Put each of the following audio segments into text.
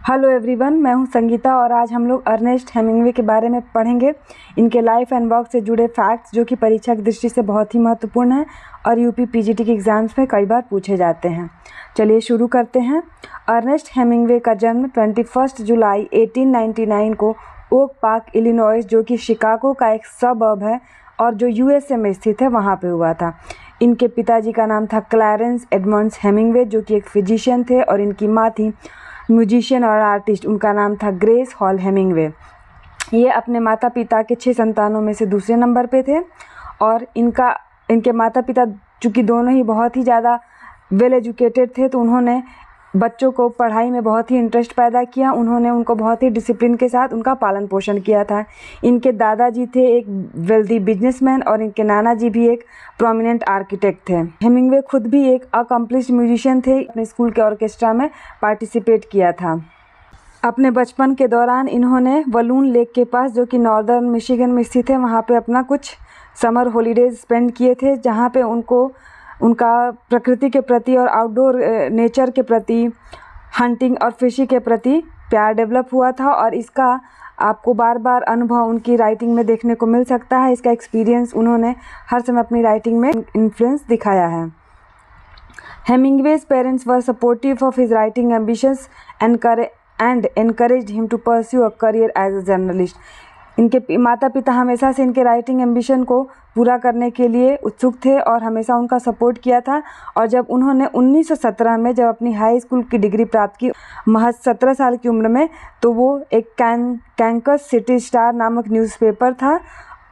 Hello everyone, मैं हूं संगीता और आज हम लोग अर्नेस्ट हेमिंग्वे के बारे में पढ़ेंगे। इनके लाइफ एंड वर्क से जुड़े फैक्ट्स जो कि परीक्षा की दृष्टि से बहुत ही महत्वपूर्ण हैं और यूपी पीजीटी के एग्ज़ाम्स में कई बार पूछे जाते हैं। चलिए शुरू करते हैं। अर्नेस्ट हेमिंग्वे का जन्म 21 जुलाई 1899 को ओक पार्क, इलिनॉइस, जो कि शिकागो का एक सबअर्ब है और जो यूएसए में स्थित है, वहाँ पे हुआ था। इनके पिताजी का नाम था क्लैरेंस एडमंड्स हेमिंग्वे, जो कि एक फिजिशियन थे, और इनकी माँ थी म्यूजिशियन और आर्टिस्ट। उनका नाम था ग्रेस हॉल हेमिंग्वे। ये अपने माता पिता के 6 संतानों में से दूसरे नंबर पे थे और इनके माता पिता चूँकि दोनों ही बहुत ही ज़्यादा वेल एजुकेटेड थे, तो उन्होंने बच्चों को पढ़ाई में बहुत ही इंटरेस्ट पैदा किया। उन्होंने उनको बहुत ही डिसिप्लिन के साथ उनका पालन पोषण किया था। इनके दादाजी थे एक वेल्दी बिजनेसमैन और इनके नाना जी भी एक प्रोमिनेंट आर्किटेक्ट थे। हेमिंग्वे खुद भी एक अकम्प्लिश्ड म्यूजिशियन थे। अपने स्कूल के ऑर्केस्ट्रा में पार्टिसिपेट किया था। अपने बचपन के दौरान इन्होंने वलून लेक के पास, जो कि नॉर्दर्न मिशिगन में स्थित है, वहाँ पे अपना कुछ समर हॉलीडेज स्पेंड किए थे, जहाँ पे उनका प्रकृति के प्रति और आउटडोर नेचर के प्रति, हंटिंग और फिशिंग के प्रति प्यार डेवलप हुआ था। और इसका आपको बार बार अनुभव उनकी राइटिंग में देखने को मिल सकता है। इसका एक्सपीरियंस उन्होंने हर समय अपनी राइटिंग में इन्फ्लुएंस दिखाया है। Hemingway's parents were supportive of his writing ambitions and encouraged him to pursue a career as a journalist. इनके माता पिता हमेशा से इनके राइटिंग एम्बिशन को पूरा करने के लिए उत्सुक थे और हमेशा उनका सपोर्ट किया था। और जब उन्होंने 1917 में जब अपनी हाई स्कूल की डिग्री प्राप्त की, महज 17 साल की उम्र में, तो वो एक कैंकस सिटी स्टार नामक न्यूज़पेपर था,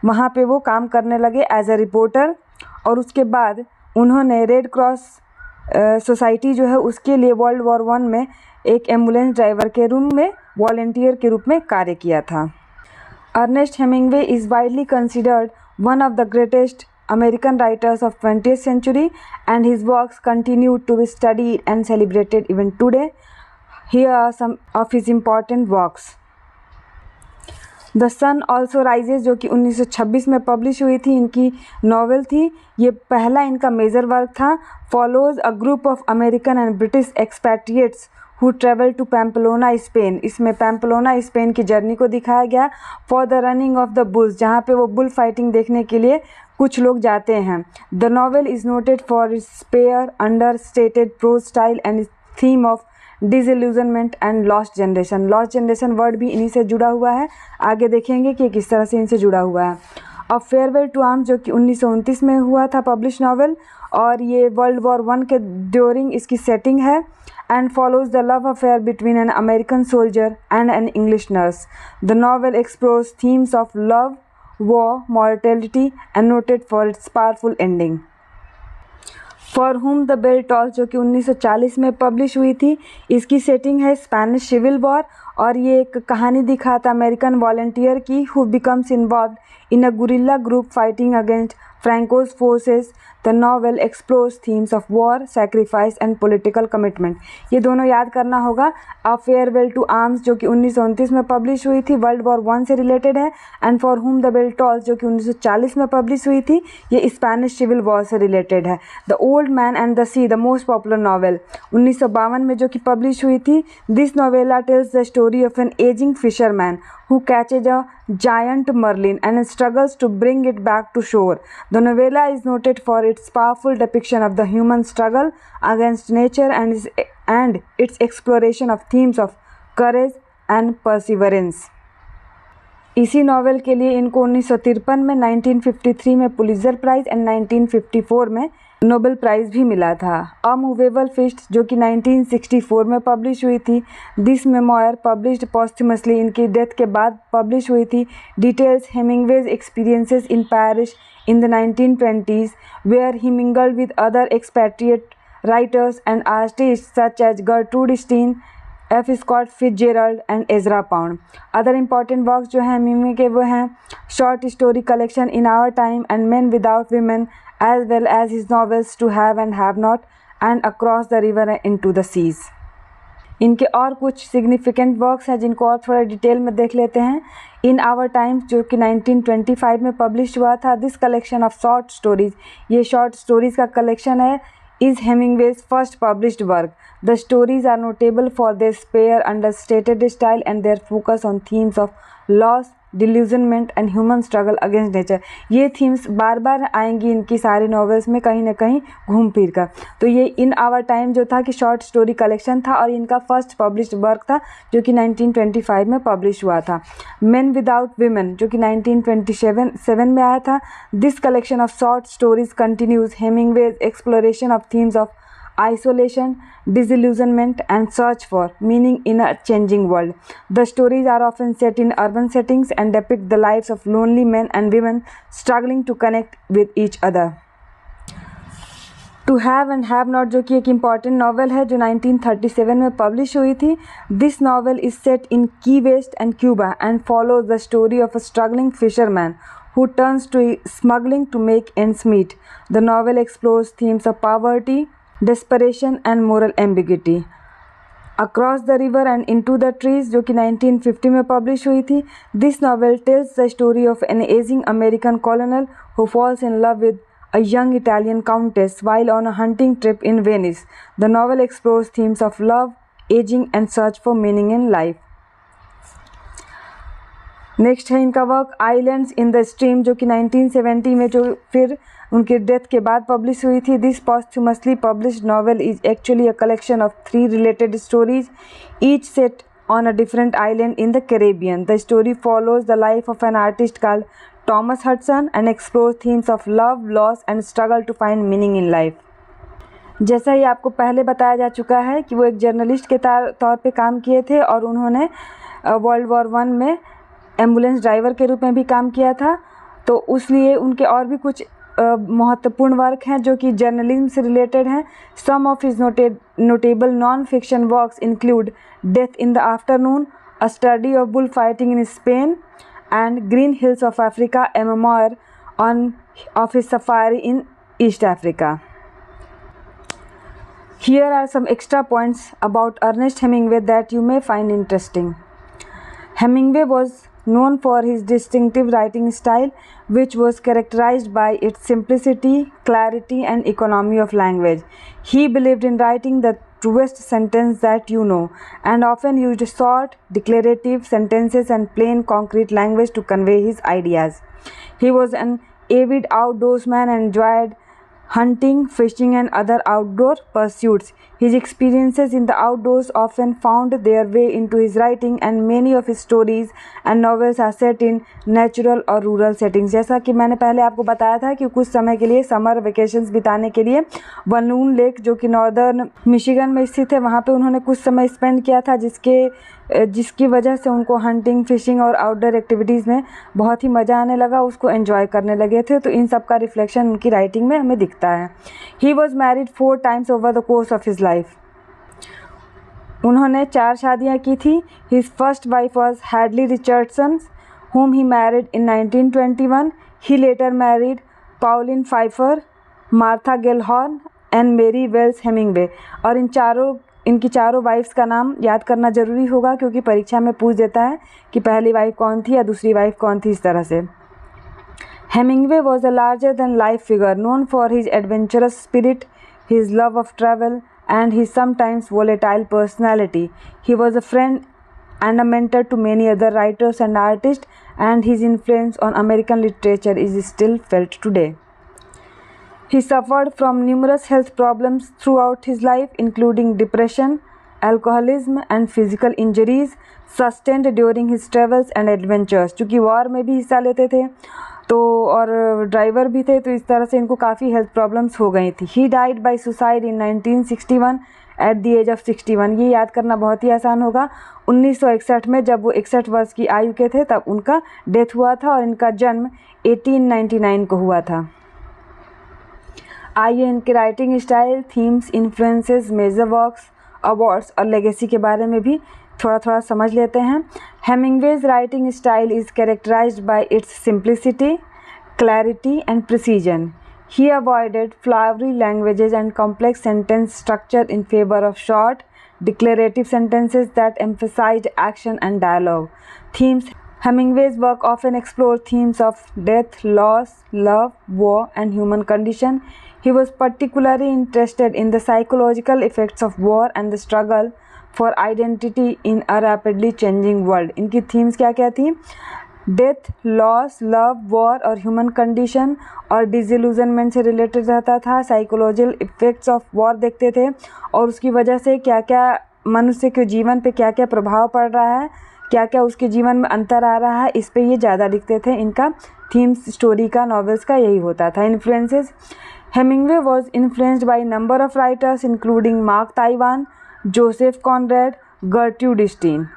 वहाँ पे वो काम करने लगे एज ए रिपोर्टर। और उसके बाद उन्होंने रेड क्रॉस सोसाइटी जो है उसके लिए वर्ल्ड वॉर 1 में एक एम्बुलेंस ड्राइवर के रूम में वॉलंटियर के रूप में कार्य किया था। Ernest Hemingway is widely considered one of the greatest American writers of 20th century, and his works continue to be studied and celebrated even today. Here are some of his important works. The sun also Rises, जो कि 1926 में publish हुई थी, इनकी novel थी। ये पहला इनका मेजर वर्क था। Follows a group of American and British expatriates who travel to Pamplona Spain. इसमें पैम्पलोना स्पेन की जर्नी को दिखाया गया। For the running of the bulls, जहाँ पे वो बुल फाइटिंग देखने के लिए कुछ लोग जाते हैं। The novel is noted for its spare understated prose style and theme of disillusionment and lost generation. Lost generation word भी इन्हीं से जुड़ा हुआ है। आगे देखेंगे कि किस तरह से इनसे जुड़ा हुआ है। अ फेयरवेल टू आर्म्स, जो कि 1929 में हुआ था पब्लिश नॉवेल, और ये वर्ल्ड वॉर 1 के ड्यूरिंग इसकी सेटिंग है। And follows the love affair between an American soldier and an English nurse. The novel explores themes of love, war, mortality and noted for its powerful ending. For हुम the bell tolls, जो कि 1940 में publish हुई थी, इसकी setting है Spanish civil war और ये एक कहानी दिखाता अमेरिकन वॉलंटियर की who becomes involved in a guerrilla group fighting against Franco's forces. The novel explores themes of war, sacrifice and political commitment. ये दोनों याद करना होगा। अ फेयरवेल टू आर्म्स, जो कि 1929 में पब्लिश हुई थी, वर्ल्ड वॉर 1 से रिलेटेड है। एंड फॉर हुम द बेल टॉल्स, जो कि 1940 में पब्लिश हुई थी, ये स्पेनिश सिविल वॉर से रिलेटेड है। The old man and the sea, the most popular novel, 1952 में जो कि पब्लिश हुई थी। This novella tells the story of an aging fisherman who catches a giant marlin and struggles to bring it back to shore. The novella is noted for its powerful depiction of the human struggle against nature and its exploration of themes of courage and perseverance. इसी novel के लिए इनको 1953 में, 1953 में Pulitzer price and 1954 में Nobel prize भी मिला था। अ मूवेबल फीस्ट, जो कि 1964 में पब्लिश हुई थी। दिस मेमोयर पब्लिश्ड पोस्टमसली, इनकी डेथ के बाद पब्लिश हुई थी। Details Hemingway's experiences in Paris in the 1920s where he mingled with other expatriate writers and artists such as Gertrude Stein, F. Scott Fitzgerald and Ezra Pound. Other important works जो हैं Hemingway के वो हैं short story collection in our time and men without women, as well as his novels to have and have not and across the river and into the seas. इनके और कुछ significant works हैं जिनको और थोड़ा डिटेल में देख लेते हैं। इन आवर टाइम्स, जो कि 1925 में पब्लिश हुआ था। This collection of short stories, ये शॉर्ट स्टोरीज़ का कलेक्शन है। is Hemingway's first published work. The stories are notable for their spare, understated style and their focus on themes of loss, disillusionment and human struggle against nature. ये themes बार बार आएंगी इनकी सारी novels में कहीं ना कहीं घूम फिर कर. तो ये इन आवर टाइम जो था कि शॉर्ट स्टोरी कलेक्शन था और इनका फर्स्ट पब्लिश्ड वर्क था जो कि 1925 में पब्लिश हुआ था. मेन विदाउट वीमेन जो कि 1927 में आया था. This collection of short stories continues Hemingway's exploration of themes of isolation, disillusionment and search for meaning in a changing world. The stories are often set in urban settings and depict the lives of lonely men and women struggling to connect with each other. To Have and Have Not जो कि एक important novel है जो 1937 में publish हुई थी. This novel is set in Key West and Cuba and follows the story of a struggling fisherman who turns to smuggling to make ends meet. The novel explores themes of poverty, desperation and moral ambiguity. Across the River and Into the Trees जो कि 1950 में publish हुई थी. This novel tells the story of an aging American colonel who falls in love with a young Italian countess while on a hunting trip in Venice. The novel explores themes of love, aging and search for meaning in life. Next है इनका work islands in the stream जो कि 1970 में जो फिर उनके death के बाद पब्लिश हुई थी. This posthumously published novel is actually a collection of 3 related stories, each set on a different island in the Caribbean. The story follows the life of an artist called Thomas Hudson and explores themes of love, loss and struggle to find meaning in life. जैसा ही आपको पहले बताया जा चुका है कि वो एक जर्नलिस्ट के तौर पे काम किए थे और उन्होंने वर्ल्ड वॉर 1 में एम्बुलेंस ड्राइवर के रूप में भी काम किया था. तो उसलिए उनके और भी कुछ महत्वपूर्ण वर्क हैं जो कि जर्नलिज्म से रिलेटेड हैं. Some of his notable non fiction works include death in the afternoon, a study of bull fighting in Spain and green hills of Africa, a memoir on of his safari in East Africa. Here are some extra points about Ernest Hemingway that you may find interesting. Hemingway was known for his distinctive writing style, which was characterized by its simplicity, clarity, and economy of language. He believed in writing the truest sentence that you know, and often used short, declarative sentences and plain, concrete language to convey his ideas. He was an avid outdoorsman and enjoyed hunting, fishing, and other outdoor pursuits. His experiences in the outdoors often found their way into his writing, and many of his stories and novels are set in natural और rural settings. जैसा कि मैंने पहले आपको बताया था कि कुछ समय के लिए समर वेकेशंस बिताने के लिए बलून लेक जो कि नॉर्दर्न मिशिगन में स्थित है वहाँ पे उन्होंने कुछ समय स्पेंड किया था जिसकी वजह से उनको हंटिंग, फिशिंग और आउटडोर एक्टिविटीज़ में बहुत ही मज़ा आने लगा, उसको एंजॉय करने लगे थे. तो इन सब का रिफ्लेक्शन उनकी राइटिंग में हमें दिखता है. He was married 4 times over the course of his life. उन्होंने 4 शादियाँ की थी. His first wife was Hadley Richardson whom he married in 1921. He later married Pauline Pfeiffer, Martha Gellhorn and Mary Wells Hemingway. और इनकी चारों wives का नाम याद करना ज़रूरी होगा क्योंकि परीक्षा में पूछ देता है कि पहली वाइफ कौन थी या दूसरी वाइफ कौन थी, इस तरह से. Hemingway was a larger than life figure known for his adventurous spirit, his love of travel and his sometimes volatile personality. He was a friend and a mentor to many other writers and artists, and his influence on American literature is still felt today. He suffered from numerous health problems throughout his life, including depression, alcoholism and physical injuries sustained during his travels and adventures. चूँकि war में भी हिस्सा लेते थे तो और driver भी थे तो इस तरह से इनको काफ़ी हेल्थ प्रॉब्लम्स हो गई थी. He died by suicide in 1961 at the age of 61. ये याद करना बहुत ही आसान होगा. 1961 में जब वो 61 वर्ष की आयु के थे तब उनका डेथ हुआ था और इनका जन्म 1899 को हुआ था. आइए इनके writing style, themes, influences, major works, awards और लेगेसी के बारे में भी थोड़ा थोड़ा समझ लेते हैं. Hemingway's writing style is characterized by its simplicity, clarity and precision. He avoided flowery languages and complex sentence structure in favor of short, declarative sentences that emphasized action and dialogue. Themes. Hemingway's work often explored themes of death, loss, love, war, and human condition. He was particularly interested in the psychological effects of war and the struggle for identity in a rapidly changing world. इनकी themes क्या क्या थी? Death, loss, love, war और human condition और disillusionment से related रहता था। Psychological effects of war देखते थे और उसकी वजह से क्या क्या मनुष्य के जीवन पे क्या क्या प्रभाव पड़ रहा है, क्या क्या उसके जीवन में अंतर आ रहा है, इस पे ये ज़्यादा लिखते थे। इनका थीम्स स्टोरी का, नॉवेल्स का यही होता था। Influences, Hemingway was influenced by number of writers including Mark Twain, Joseph Conrad, Gertrude Stein.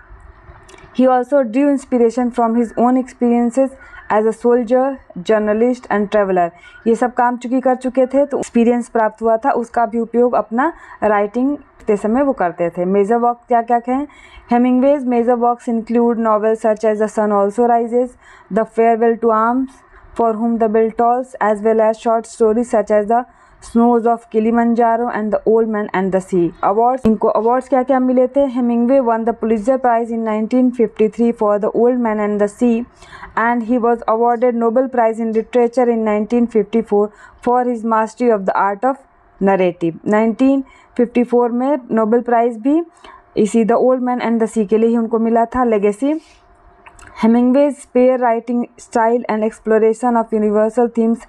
He also drew inspiration from his own experiences as a soldier, journalist and traveler. ये सब काम कर चुके थे तो एक्सपीरियंस प्राप्त हुआ था, उसका भी उपयोग अपना राइटिंग के समय वो करते थे। मेजर वर्क क्या क्या कहें? Hemingway's major works include novels such as the sun also rises, the farewell to arms, for हुम the bell tolls, as well as short stories such as the snows of Kilimanjaro and the old man and the sea. Awards, इनको awards क्या क्या मिले थे? Hemingway won the Pulitzer prize in 1953 for the old man and the sea and he was awarded Nobel prize in literature in 1954 for his mastery of the art of narrative. 1954 में Nobel prize भी इसी the old man and the sea के लिए ही उनको मिला था. Legacy, Hemingway's spare writing style and exploration of universal themes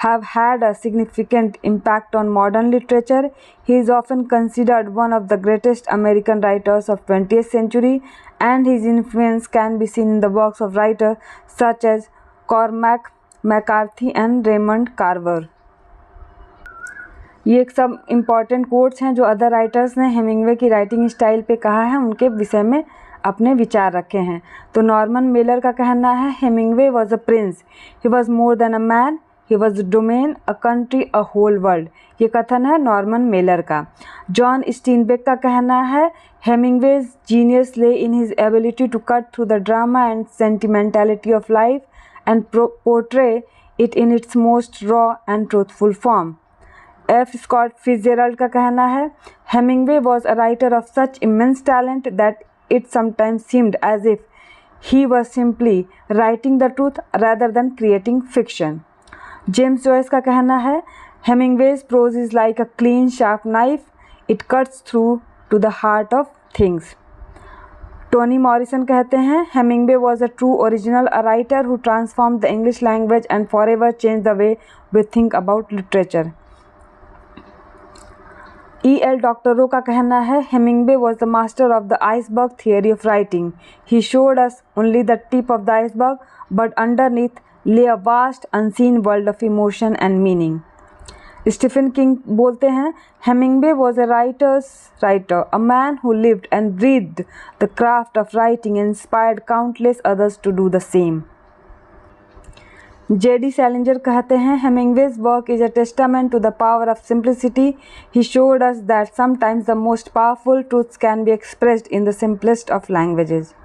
have had a significant impact on modern literature. He is often considered one of the greatest American writers of 20th century and his influence can be seen in the works of writers such as Cormac McCarthy and Raymond Carver. ये एक सब important quotes हैं जो other writers ने Hemingway की writing style पे कहा है, उनके विषय में अपने विचार रखे हैं. तो नॉर्मन मेलर का कहना है Hemingway was a prince, he was more than a man, he was domain, a country, a whole world. ये कथन है नॉर्मन मेलर का. जॉन स्टीनबेक का कहना है Hemingway's genius lay in his ability to cut through the drama and sentimentality of life and portray it in its most raw and truthful form. F Scott Fitzgerald का कहना है Hemingway was a writer of such immense talent that it sometimes seemed as if he was simply writing the truth rather than creating fiction. James Joyce का कहना है Hemingway's prose is like a clean sharp knife, it cuts through to the heart of things. Toni Morrison कहते हैं Hemingway was a true original, a writer who transform the English language and forever change the way we think about literature. E.L. Doctorow का कहना है Hemingway was the master of the iceberg theory of writing. He showed us only the tip of the iceberg but underneath lay a vast unseen world of emotion and meaning. Stephen King बोलते हैं Hemingway was a writer's writer, a man who lived and breathed the craft of writing and inspired countless others to do the same. J.D. Salinger कहते हैं Hemingway's work is a testament to the power of simplicity. He showed us that sometimes the most powerful truths can be expressed in the simplest of languages.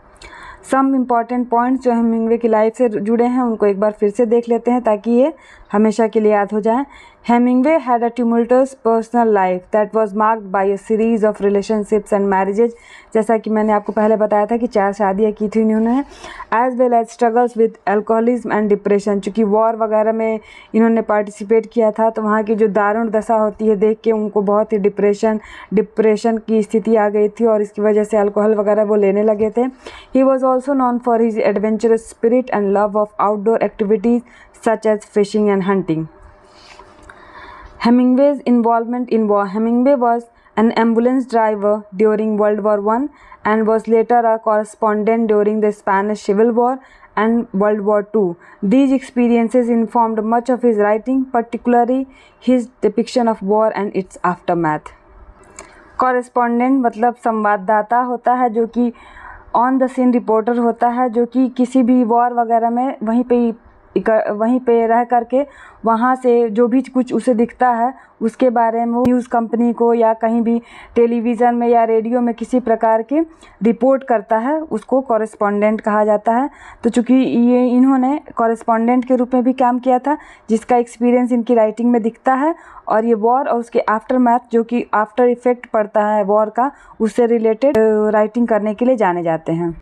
Some important points जो Hemingway की life से जुड़े हैं उनको एक बार फिर से देख लेते हैं ताकि ये हमेशा के लिए याद हो जाए. Hemingway had a tumultuous personal life that was marked by a series of relationships and marriages. जैसा कि मैंने आपको पहले बताया था कि 4 शादियाँ की थी इन्होंने. As well as struggles with alcoholism and depression. चूँकि वॉर वगैरह में इन्होंने पार्टिसिपेट किया था तो वहाँ की जो दारुण दशा होती है देख के उनको बहुत ही डिप्रेशन की स्थिति आ गई थी और इसकी वजह से अल्कोहल वगैरह वो लेने लगे थे. He was also known for his adventurous spirit and love of outdoor activities such as fishing and hunting. Hemingway's involvement in war. Hemingway was an ambulance driver during World War I and was later a correspondent during the Spanish Civil War and World War II. These experiences informed much of his writing, particularly his depiction of war and its aftermath. Correspondent मतलब संवाददाता होता है जो कि on the scene reporter होता है जो कि किसी भी वॉर वगैरह में वहीं पे रह करके वहाँ से जो भी कुछ उसे दिखता है उसके बारे में न्यूज़ कंपनी को या कहीं भी टेलीविज़न में या रेडियो में किसी प्रकार की रिपोर्ट करता है, उसको कॉरेस्पॉन्डेंट कहा जाता है. तो चूँकि ये इन्होंने कॉरेस्पॉन्डेंट के रूप में भी काम किया था जिसका एक्सपीरियंस इनकी राइटिंग में दिखता है और ये वॉर और उसके आफ्टर मैथ जो कि आफ्टर इफ़ेक्ट पड़ता है वॉर का उससे रिलेटेड राइटिंग करने के लिए जाने जाते हैं.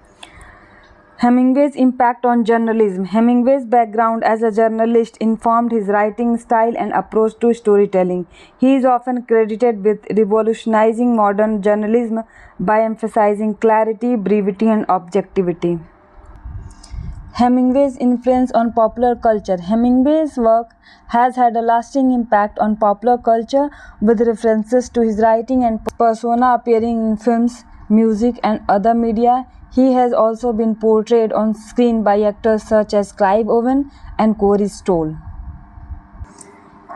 Hemingway's impact on journalism. Hemingway's background as a journalist informed his writing style and approach to storytelling. He is often credited with revolutionizing modern journalism by emphasizing clarity, brevity, and objectivity. Hemingway's influence on popular culture. Hemingway's work has had a lasting impact on popular culture, with references to his writing and persona appearing in films, music, and other media. He has also been portrayed on screen by actors such as Clive Owen and Corey Stoll.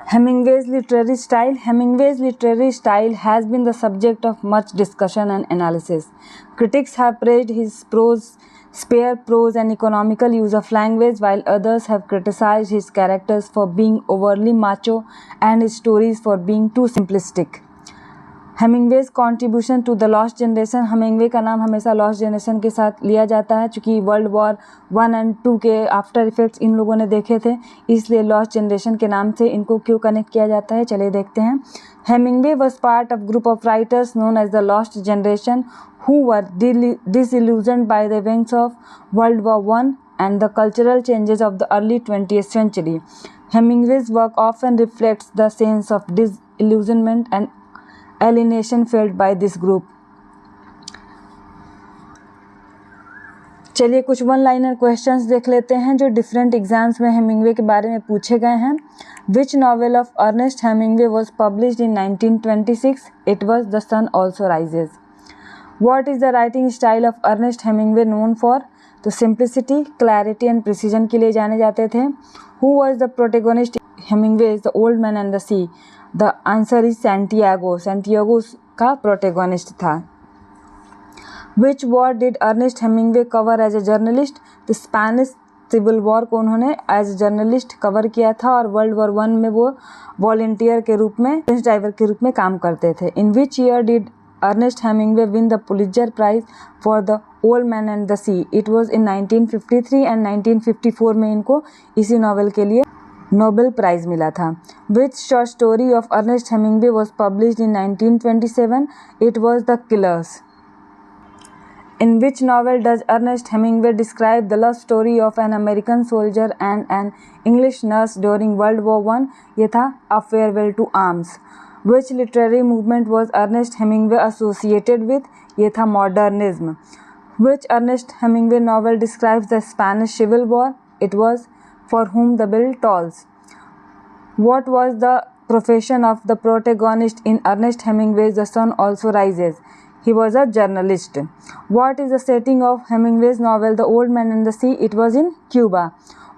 Hemingway's literary style. Hemingway's literary style has been the subject of much discussion and analysis. Critics have praised his prose, spare prose, and economical use of language, while others have criticized his characters for being overly macho and his stories for being too simplistic. Hemingway's contribution to the lost generation. Hemingway का नाम हमेशा lost generation के साथ लिया जाता है, क्योंकि world war 1 और 2 के आफ्टर इफेक्ट्स इन लोगों ने देखे थे, इसलिए लॉस्ट जनरेशन के नाम से इनको क्यों कनेक्ट किया जाता है, चलिए देखते हैं. Hemingway was part of group of writers known as the lost generation who were disillusioned by the events of World War I and the cultural changes of the early 20th century. Hemingway's work often reflects the sense of disillusionment and alienation felt by this group. चलिए कुछ one liner questions देख लेते हैं जो different exams में Hemingway के बारे में पूछे गए हैं. Which novel of Ernest Hemingway was published in 1926? It was the sun also rises. What is the writing style of Ernest Hemingway known for? तो simplicity, clarity and precision के लिए जाने जाते थे. Who was the protagonist? Hemingway is The Old Man and the Sea. The answer is Santiago. Santiago का protagonist था. Which war did Ernest Hemingway cover as a journalist? The Spanish Civil War को उन्होंने as a journalist cover किया था और World War I में वो volunteer के रूप में, ड्राइवर के रूप में काम करते थे. In which year did Ernest Hemingway win the Pulitzer Prize for The Old Man and the Sea? It was in 1953 and 1954 में इनको इसी नॉवेल के लिए नोबेल प्राइज मिला था. Which short story of Ernest Hemingway was published in 1927? It was The Killers. In which novel does Ernest Hemingway describe the love story of an American soldier and an English nurse during World War I? ये था A Farewell to Arms. Which literary movement was Ernest Hemingway associated with? ये था Modernism. Which Ernest Hemingway novel describes the Spanish Civil War? It was For Whom the Bell Tolls. What was the profession of the protagonist in Ernest Hemingway's The Sun Also Rises? He was a journalist. What is the setting of Hemingway's novel The Old Man and the Sea? It was in Cuba.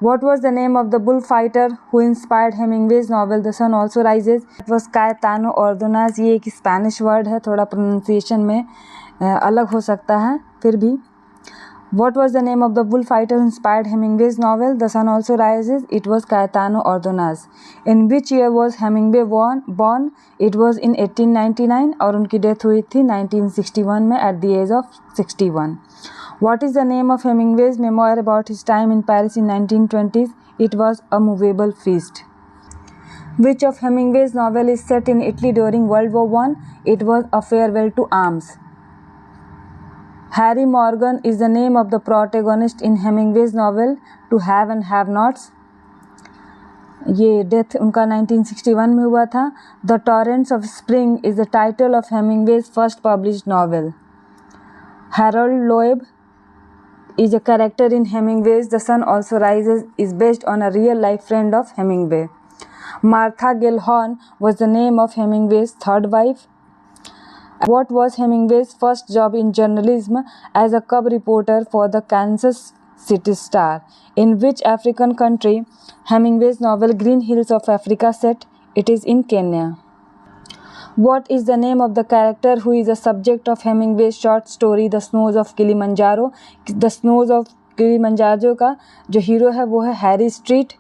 What was the name of the bullfighter who inspired Hemingway's novel The Sun Also Rises? It was Cayetano Ordonez. ये एक Spanish word है, थोड़ा pronunciation में अलग हो सकता है, फिर भी. What was the name of the bullfighter who inspired Hemingway's novel The Sun Also Rises? It was Cayetano Ordonez. In which year was Hemingway born? It was in 1899 और उनकी डेथ हुई थी 1961 में at the age of 61. What is the name of Hemingway's memoir about his time in Paris in 1920s? It was A Movable Feast. Which of Hemingway's novel is set in Italy during World War I? It was A Farewell to Arms. Harry Morgan is the name of the protagonist in Hemingway's novel To Have and Have Nots. ये death उनका 1961 में हुआ था. The Torrents of Spring is the title of Hemingway's first published novel. Harold Loeb is a character in Hemingway's The Sun Also Rises is based on a real-life friend of Hemingway. Martha Gellhorn was the name of Hemingway's third wife. What was Hemingway's first job in journalism? As a cub reporter for the Kansas City Star. In which African country Hemingway's novel Green Hills of Africa set? It is in Kenya. What is the name of the character who is the subject of Hemingway's short story The Snows of Kilimanjaro? The Snows of Kilimanjaro का जो hero है वो है Harry street.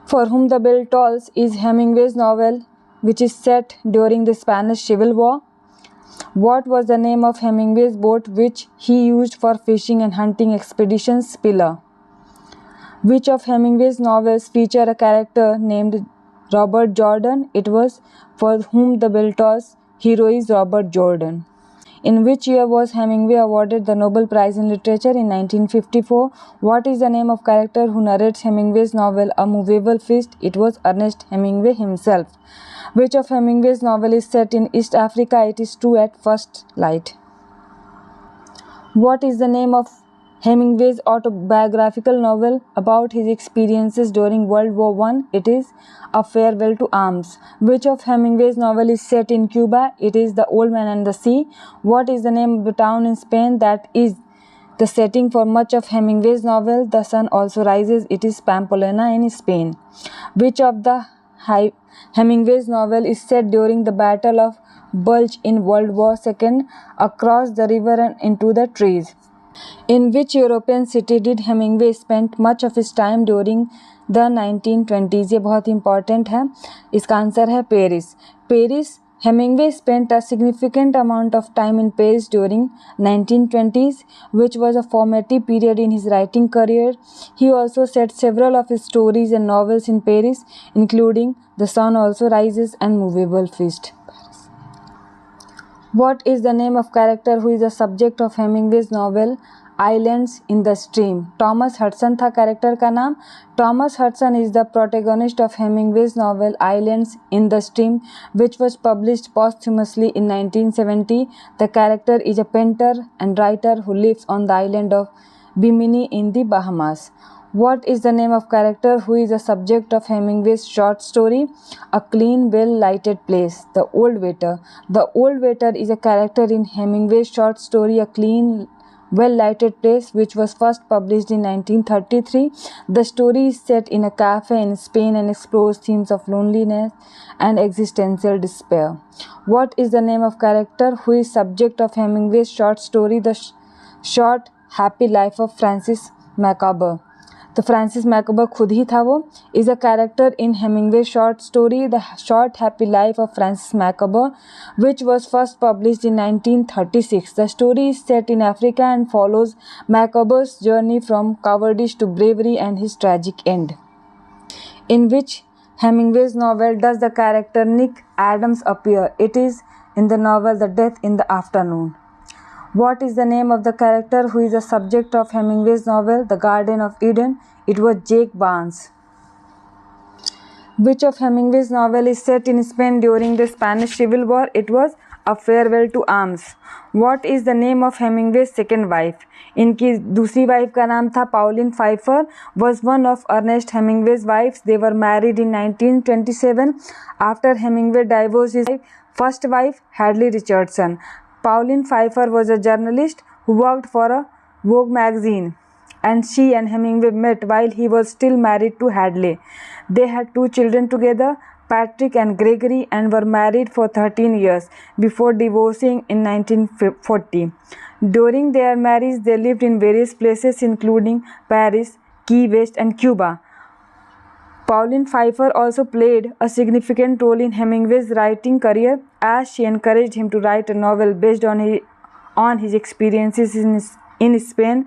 For Whom the Bell Tolls is Hemingway's novel which is set during the Spanish Civil War. What was the name of Hemingway's boat which he used for fishing and hunting expeditions? Spiller. Which of Hemingway's novels feature a character named Robert Jordan? It was For Whom the Bell Tolls. Hero is Robert Jordan. In which year was Hemingway awarded the Nobel Prize in Literature? In 1954. What is the name of character who narrates Hemingway's novel A Movable Feast? It was Ernest Hemingway himself. Which of Hemingway's novel is set in East Africa? It is True at First Light. What is the name of Hemingway's autobiographical novel about his experiences during World War I? It is A Farewell to Arms. Which of Hemingway's novel is set in Cuba? It is The Old Man and the Sea. What is the name of the town in Spain that is the setting for much of Hemingway's novel The Sun Also Rises? It is Pamplona in Spain. Which of the Hemingway's novel is set during the Battle of Bulge in World War II? Across the River and Into the Trees. In which European city did Hemingway spend much of his time during the 1920s? ये बहुत important है. इसका answer है Paris. Paris. Hemingway spent a significant amount of time in Paris during 1920s, which was a formative period in his writing career. He also set several of his stories and novels in Paris, including The Sun Also Rises and Movable Feast. What is the name of character who is the subject of Hemingway's novel Islands in the Stream? Thomas Hudson था character का नाम. Thomas Hudson is the protagonist of Hemingway's novel Islands in the Stream, which was published posthumously in 1970. The character is a painter and writer who lives on the island of Bimini in the Bahamas. What is the name of character who is the subject of Hemingway's short story A Clean, Well-Lighted Place? The Old Waiter. The Old Waiter is a character in Hemingway's short story A Clean, Well-Lighted Place, which was first published in 1933. The story is set in a cafe in Spain and explores themes of loneliness and existential despair. What is the name of character who is subject of Hemingway's short story The Short, Happy Life of Francis Macabre? तो Francis Macomber खुद ही था. वो is a character in Hemingway short story the short happy life of Francis Macomber, which was first published in 1936. The story is set in Africa and follows Macomber's journey from cowardice to bravery and his tragic end. In which Hemingway's novel does the character Nick Adams appear? It is in the novel The Death in the Afternoon. What is the name of the character who is the subject of Hemingway's novel The Garden of Eden? It was Jake Barnes. Which of Hemingway's novel is set in Spain during the Spanish Civil War? It was A Farewell to Arms. What is the name of Hemingway's second wife? इनकी दूसरी wife का नाम था पाउलिन fifer. was one of Ernest Hemingway's wives. They were married in 1927 after Hemingway divorced his first wife, Hadley Richardson. Pauline Pfeiffer was a journalist who worked for a Vogue magazine, and she and Hemingway met while he was still married to Hadley. They had 2 children together, Patrick and Gregory, and were married for 13 years before divorcing in 1940. During their marriage, they lived in various places including Paris, Key West, and Cuba. Pauline Pfeiffer also played a significant role in Hemingway's writing career, as she encouraged him to write a novel based on his experiences in Spain,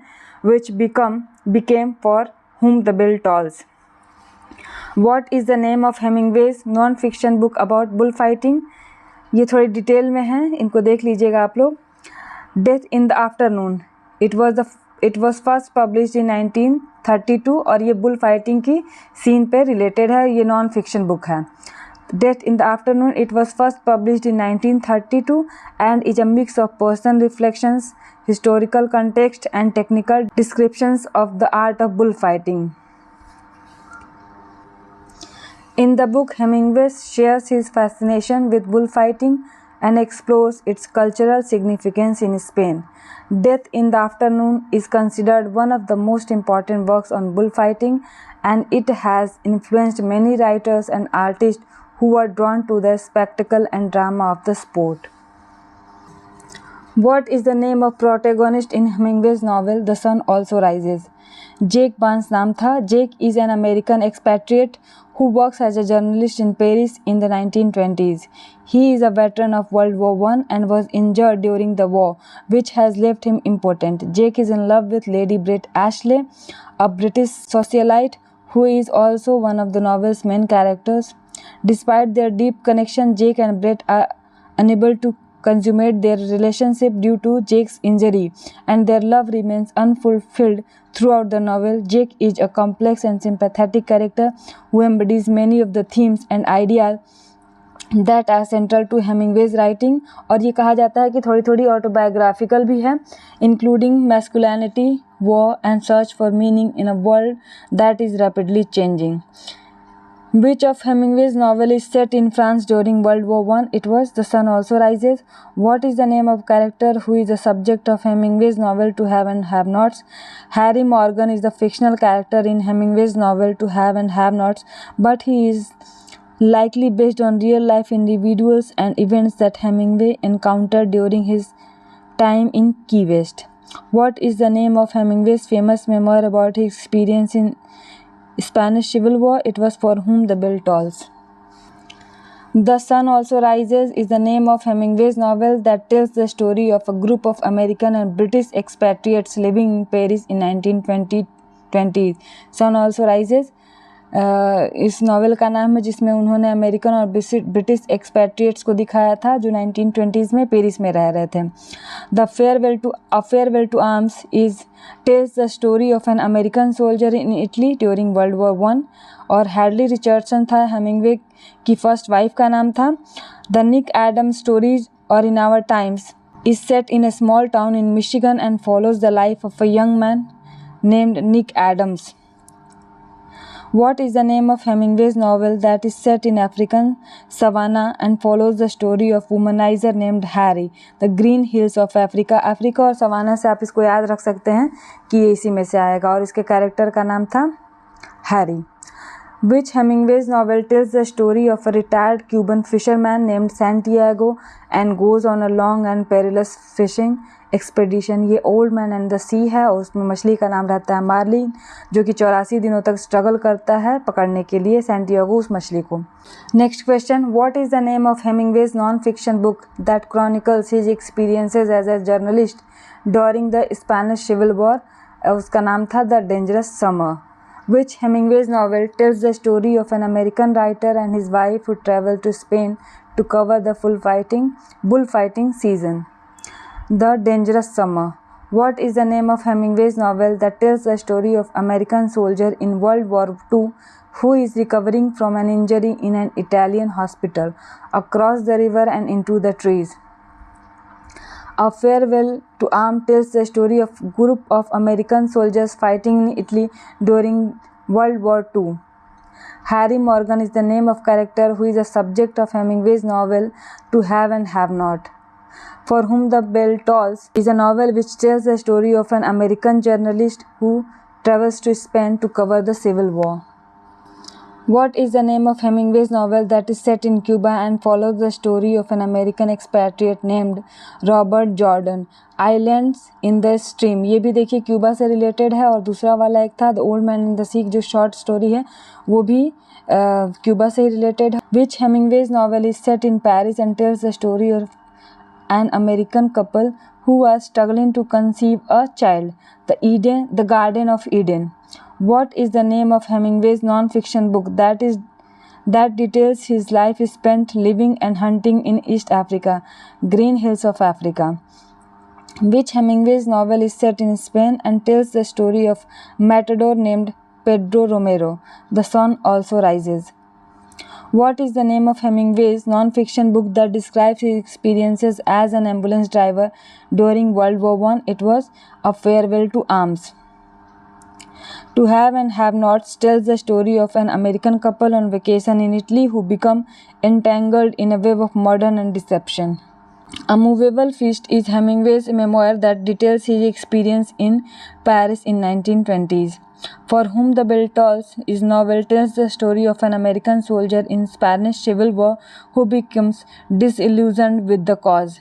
which became For Whom the Bell Tolls. What is the name of Hemingway's non-fiction book about bullfighting? ये थोड़ी detail में है, इनको देख लीजिएगा आप लोग. Death in the Afternoon. It was first published in 1932 और ये बुल फाइटिंग की सीन पे रिलेटेड है. ये नॉन फिक्शन बुक है. Death in the Afternoon. It was first published in 1932 and is a mix of personal reflections, historical context, and technical descriptions of the art of bullfighting. In the book, Hemingway shares his fascination with bullfighting and explores its cultural significance in Spain. Death in the Afternoon is considered one of the most important works on bullfighting, and it has influenced many writers and artists who were drawn to the spectacle and drama of the sport. What is the name of protagonist in Hemingway's novel The Sun Also Rises? Jake Barnes नाम था. Jake is an American expatriate who works as a journalist in Paris in the 1920s. He is a veteran of World War I and was injured during the war, which has left him impotent. Jake is in love with Lady Bret Ashley, a British socialite who is also one of the novel's main characters. Despite their deep connection, Jake and Bret are unable to consummate their relationship due to Jake's injury, and their love remains unfulfilled throughout the novel. Jake is a complex and sympathetic character who embodies many of the themes and ideas that are central to Hemingway's writing. और ये कहा जाता है कि थोड़ी थोड़ी autobiographical भी है, including masculinity, war and search for meaning in a world that is rapidly changing. Which of Hemingway's novel is set in France during World War I? It was The Sun Also Rises. What is the name of character who is the subject of Hemingway's novel To Have and Have Nots? Harry Morgan is the fictional character in Hemingway's novel To Have and Have Nots, but he is likely based on real life individuals and events that Hemingway encountered during his time in Key West. What is the name of Hemingway's famous memoir about his experience in Spanish Civil War? It was For Whom the Bell Tolls. The Sun Also Rises is the name of Hemingway's novel that tells the story of a group of American and British expatriates living in Paris in 1920s. Sun Also Rises इस novel का नाम है, जिसमें उन्होंने American और British एक्सपैट्रिएट्स को दिखाया था जो 1920s में पेरिस में रह रहे थे। The farewell to arms is tells the story of an American soldier in Italy during World War one, और हैडली रिचर्डसन था हेमिंगवे की फर्स्ट वाइफ का नाम था। द निक एडम्स स्टोरीज और in our times is set in a small town in Michigan and follows the life of a young man named Nick Adams. What is the name of Hemingway's novel that is set in African savannah and follows the story of womanizer named Harry? The Green Hills of Africa. Africa और savanna से आप इसको याद रख सकते हैं कि ये इसी में से आएगा, और इसके कैरेक्टर का नाम था Harry. Which Hemingway's novel tells the story of a retired Cuban fisherman named Santiago and goes on a long and perilous fishing expedition. ये ओल्ड मैन एंड द सी है, और उसमें मछली का नाम रहता है मार्लिन, जो कि 84 दिनों तक स्ट्रगल करता है पकड़ने के लिए सैंटियागो उस मछली को। Next question, what is the name of Hemingway's non fiction book that chronicles his experiences as a journalist during the Spanish civil war? उसका नाम था the dangerous summer. Which Hemingway's novel tells the story of an American writer and his wife who traveled to Spain to cover the bullfighting season? The Dangerous Summer. What is the name of Hemingway's novel that tells the story of American soldier in World War II who is recovering from an injury in an Italian hospital? Across the River and Into the Trees. A Farewell to Arms tells the story of a group of American soldiers fighting in Italy during World War II. Harry Morgan is the name of character who is the subject of Hemingway's novel To Have and Have Not. For Whom the Bell Tolls is a novel which tells the story of an American journalist who travels to Spain to cover the Civil War. What is the name of Hemingway's novel that is set in Cuba and follows the story of an American expatriate named Robert Jordan? Islands in the Stream. ये भी देखिए Cuba से related है, और दूसरा वाला एक था the old man in the sea, जो शॉर्ट स्टोरी है वो भी क्यूबा से ही रिलेटेड है। Which Hemingway's novel is set in Paris and tells the story of an American couple who was struggling to conceive a child? The Garden of Eden. What is the name of Hemingway's non-fiction book that details his life spent living and hunting in East Africa? Green Hills of Africa. Which Hemingway's novel is set in Spain and tells the story of matador named Pedro Romero? The Sun Also Rises. What is the name of Hemingway's non-fiction book that describes his experiences as an ambulance driver during World War I? It was A Farewell to Arms. To Have and Have Nots tells the story of an American couple on vacation in Italy who become entangled in a web of murder and deception. A Movable Feast is Hemingway's memoir that details his experience in Paris in 1920s. For Whom the Bell Tolls is novel tells the story of an American soldier in Spanish Civil War who becomes disillusioned with the cause.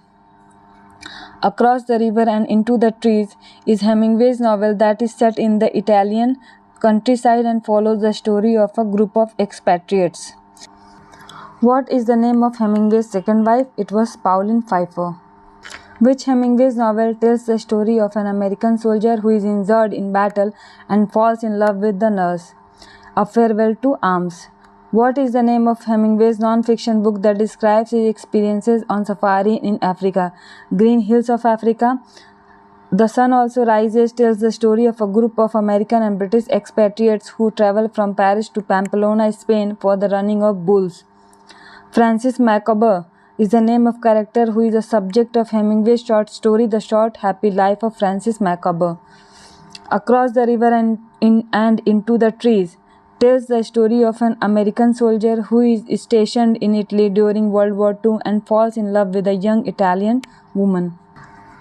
Across the River and Into the Trees is Hemingway's novel that is set in the Italian countryside and follows the story of a group of expatriates. What is the name of Hemingway's second wife? It was Pauline Pfeiffer. Which Hemingway's novel tells the story of an American soldier who is injured in battle and falls in love with the nurse? A Farewell to Arms. What is the name of Hemingway's non-fiction book that describes his experiences on safari in Africa? Green Hills of Africa. The Sun Also Rises tells the story of a group of American and British expatriates who travel from Paris to Pamplona, Spain for the running of bulls. Francis Micawber is the name of character who is the subject of Hemingway's short story The Short Happy Life of Francis Micawber. Across the river and into the trees tells the story of an American soldier who is stationed in Italy during World War II and falls in love with a young Italian woman.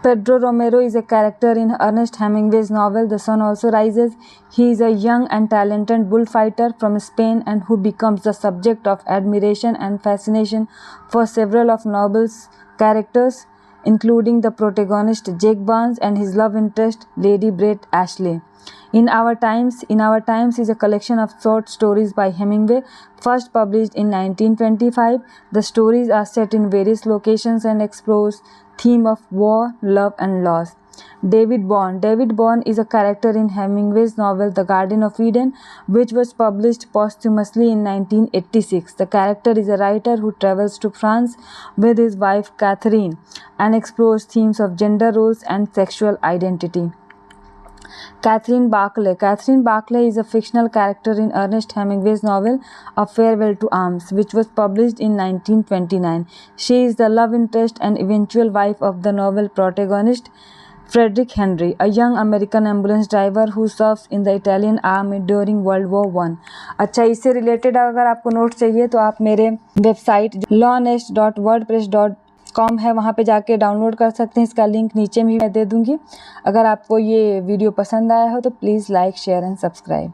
Pedro Romero is a character in Ernest Hemingway's novel The Sun Also Rises. He is a young and talented bullfighter from Spain and who becomes the subject of admiration and fascination for several of novel's characters, including the protagonist Jake Barnes and his love interest Lady Brett Ashley. In Our Times is a collection of short stories by Hemingway, first published in 1925. The stories are set in various locations and explores theme of war, love and loss. David Bourne is a character in Hemingway's novel The Garden of Eden, which was published posthumously in 1986. The character is a writer who travels to France with his wife Catherine and explores themes of gender roles and sexual identity. Catherine Barclay is a fictional character in Ernest Hemingway's novel A Farewell to Arms, which was published in 1929. She is the love interest and eventual wife of the novel protagonist Frederick Henry, a young American ambulance driver who serves in the Italian army during World War I. अच्छा, इससे related अगर आपको notes चाहिए तो आप मेरे website lawonest.wordpress.com है, वहाँ पे जाके डाउनलोड कर सकते हैं। इसका लिंक नीचे भी मैं दे दूँगी। अगर आपको ये वीडियो पसंद आया हो तो please like, share and subscribe.